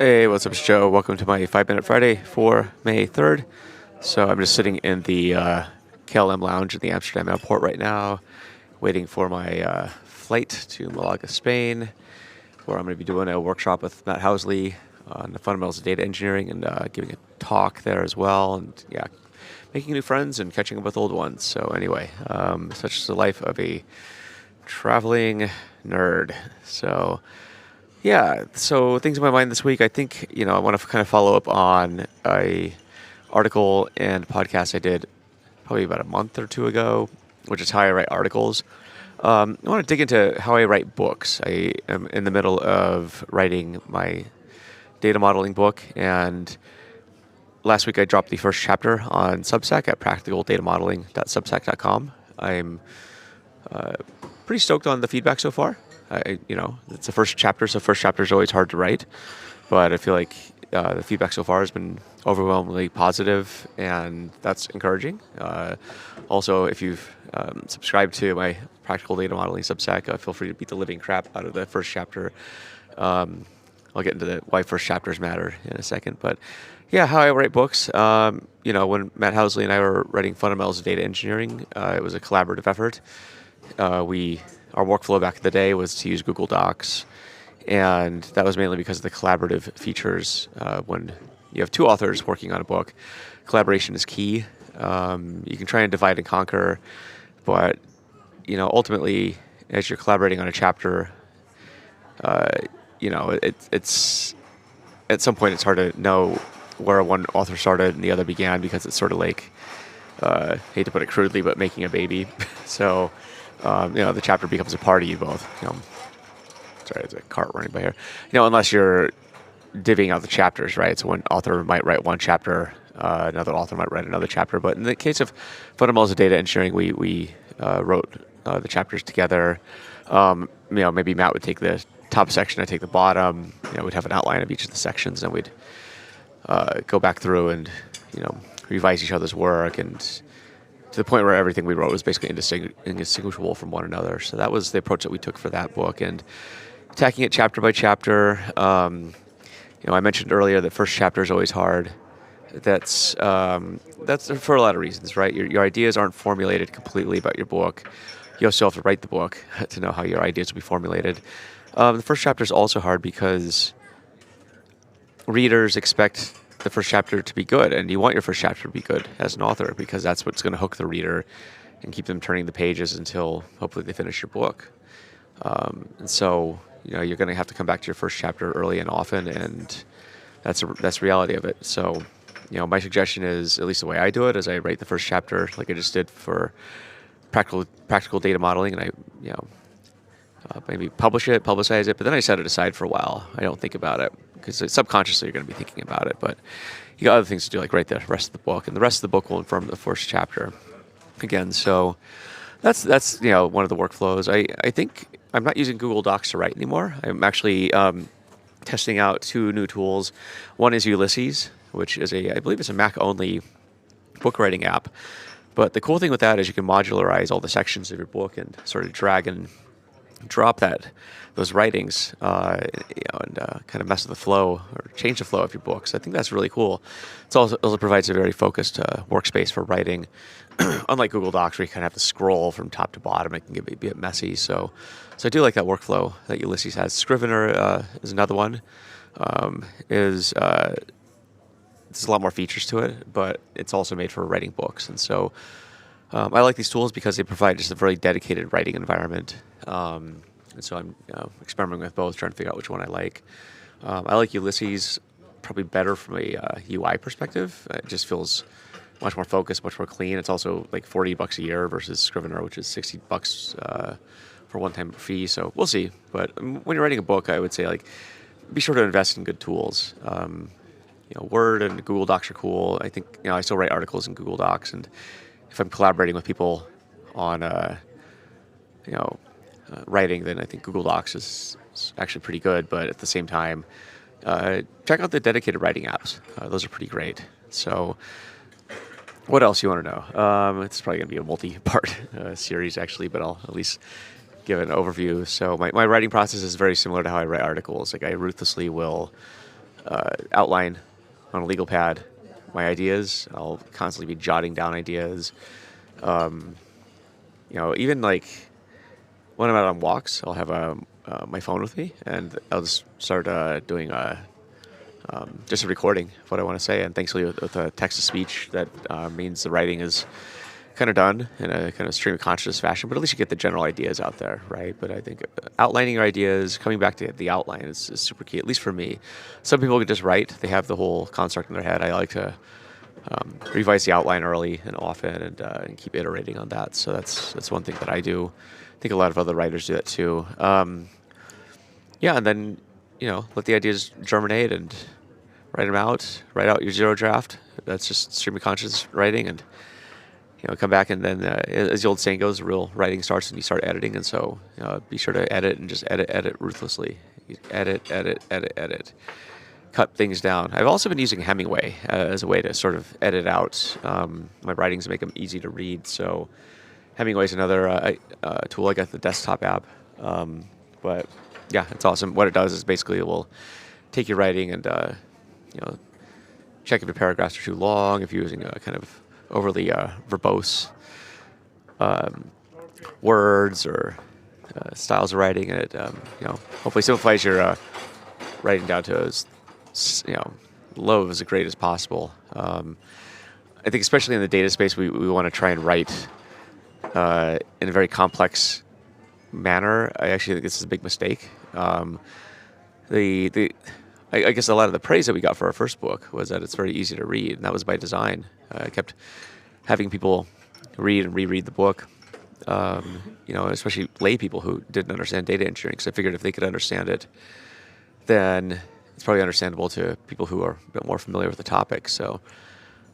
Hey, what's up, it's Joe? Welcome to my 5 Minute Friday for May 3rd. So I'm just sitting in the KLM lounge at the Amsterdam Airport right now, waiting for my flight to Malaga, Spain, where I'm going to be doing a workshop with Matt Housley on the fundamentals of data engineering and giving a talk there as well. And yeah, making new friends and catching up with old ones. So anyway, such is the life of a traveling nerd. So yeah, so things in my mind this week. I think I want to kind of follow up on a article and podcast I did probably about a month or two ago, which is how I write articles. I want to dig into how I write books. I am in the middle of writing my data modeling book, and last week I dropped the first chapter on Substack at practicaldatamodeling.substack.com. I'm pretty stoked on the feedback so far. It's the first chapter, so first chapter is always hard to write, but I feel like the feedback so far has been overwhelmingly positive, and that's encouraging. Also, if you've subscribed to my Practical Data Modeling Substack, feel free to beat the living crap out of the first chapter. I'll get into why first chapters matter in a second, but yeah, how I write books. When Matt Housley and I were writing Fundamentals of Data Engineering, it was a collaborative effort. Our workflow back in the day was to use Google Docs, and that was mainly because of the collaborative features. When you have two authors working on a book, collaboration is key. You can try and divide and conquer, but ultimately, as you're collaborating on a chapter, it's at some point it's hard to know where one author started and the other began, because it's sort of like, hate to put it crudely, but making a baby. So. The chapter becomes a part of you both. Sorry, there's a cart running by here. Unless you're divvying out the chapters, right? So one author might write one chapter, another author might write another chapter. But in the case of fundamentals of data engineering, we wrote the chapters together. Maybe Matt would take the top section, I'd take the bottom. We'd have an outline of each of the sections, and we'd go back through and revise each other's work, and to the point where everything we wrote was basically indistinguishable from one another. So that was the approach that we took for that book, and attacking it chapter by chapter. I mentioned earlier that first chapter is always hard. That's for a lot of reasons, right? Your ideas aren't formulated completely about your book. You also have to write the book to know how your ideas will be formulated. The first chapter is also hard because readers expect the first chapter to be good, and you want your first chapter to be good as an author, because that's what's going to hook the reader and keep them turning the pages until hopefully they finish your book. And so you're going to have to come back to your first chapter early and often, and that's the reality of it. So my suggestion is, at least the way I do it, is I write the first chapter like I just did for practical data modeling, and I maybe publicize it, but then I set it aside for a while. I don't think about it, because subconsciously you're going to be thinking about it, but you got other things to do, like write the rest of the book, and the rest of the book will inform the first chapter again. So that's one of the workflows. I think I'm not using Google Docs to write anymore. I'm actually testing out two new tools. One is Ulysses, which is I believe it's a Mac only book writing app. But the cool thing with that is you can modularize all the sections of your book and sort of drag and drop those writings, and kind of mess with the flow or change the flow of your book. So I think that's really cool. It also provides a very focused workspace for writing. Unlike Google Docs, where you kind of have to scroll from top to bottom, it can be a bit messy. So I do like that workflow that Ulysses has. Scrivener is another one. There's a lot more features to it, but it's also made for writing books. And so I like these tools because they provide just a very dedicated writing environment. And so I'm experimenting with both, trying to figure out which one I like. I like Ulysses probably better from a UI perspective. It just feels much more focused, much more clean. It's also like $40 a year versus Scrivener, which is $60 for one-time fee. So we'll see. But when you're writing a book, I would say be sure to invest in good tools. Word and Google Docs are cool. I think I still write articles in Google Docs, and if I'm collaborating with people on writing, then I think Google Docs is actually pretty good. But at the same time, check out the dedicated writing apps. Those are pretty great. So what else you want to know? It's probably going to be a multi-part series, actually, but I'll at least give an overview. So my writing process is very similar to how I write articles. I ruthlessly will outline on a legal pad my ideas. I'll constantly be jotting down ideas. Um, Even like when I'm out on walks, I'll have my phone with me, and I'll just start doing just a recording of what I want to say. And thankfully, with a text to speech, that means the writing is kind of done in a kind of stream of consciousness fashion. But at least you get the general ideas out there, right? But I think outlining your ideas, coming back to the outline, is super key. At least for me, some people can just write; they have the whole construct in their head. I like to revise the outline early and often, and keep iterating on that. So that's one thing that I do. I think a lot of other writers do that too. Yeah, and then let the ideas germinate and write them out. Write out your zero draft. That's just stream of conscious writing, and come back, and then as the old saying goes, real writing starts when you start editing. And so be sure to edit, and just edit ruthlessly. Edit. Cut things down. I've also been using Hemingway as a way to sort of edit out my writings and make them easy to read. So Hemingway is another tool. I got the desktop app, but yeah, it's awesome. What it does is basically it will take your writing and check if your paragraphs are too long, if you're using a kind of overly verbose words or styles of writing, and it hopefully simplifies your writing down to as low as great as possible. I think especially in the data space, we want to try and write in a very complex manner. I actually think this is a big mistake. I guess a lot of the praise that we got for our first book was that it's very easy to read, and that was by design. I kept having people read and reread the book, especially lay people who didn't understand data engineering, because I figured if they could understand it, then it's probably understandable to people who are a bit more familiar with the topic. So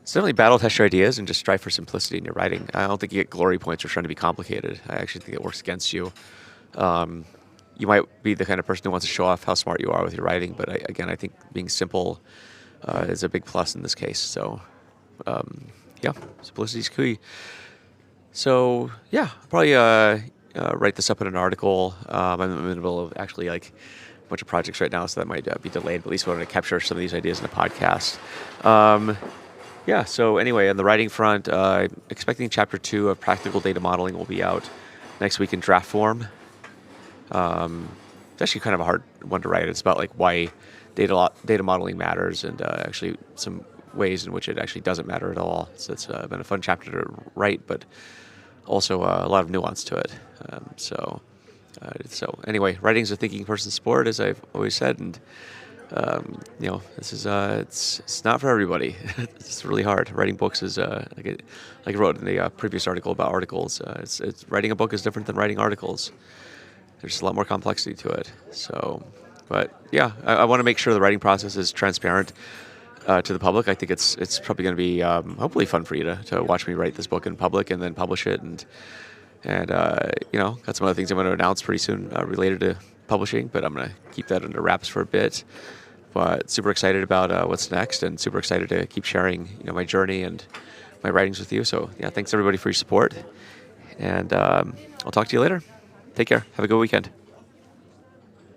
it's definitely battle test your ideas and just strive for simplicity in your writing. I don't think you get glory points for trying to be complicated. I actually think it works against you. You might be the kind of person who wants to show off how smart you are with your writing, but I think being simple is a big plus in this case. So, simplicity is key. So, yeah, I'll probably write this up in an article. I'm in the middle of actually a bunch of projects right now, so that might be delayed, but at least I wanted to capture some of these ideas in a podcast. So anyway, on the writing front, expecting chapter 2 of Practical Data Modeling will be out next week in draft form. It's actually kind of a hard one to write. It's about why data modeling matters, and actually some ways in which it actually doesn't matter at all. So it's been a fun chapter to write, but also a lot of nuance to it. So anyway, writing is a thinking person's sport, as I've always said, and this is it's not for everybody. It's really hard. Writing books is like I wrote in the previous article about articles. It's writing a book is different than writing articles. There's a lot more complexity to it. So, but yeah, I want to make sure the writing process is transparent to the public. I think it's probably going to be hopefully fun for you to watch me write this book in public and then publish it, and got some other things I'm going to announce pretty soon related to publishing, but I'm going to keep that under wraps for a bit. But super excited about what's next, and super excited to keep sharing my journey and my writings with you. So yeah, thanks everybody for your support, and I'll talk to you later. Take care. Have a good weekend.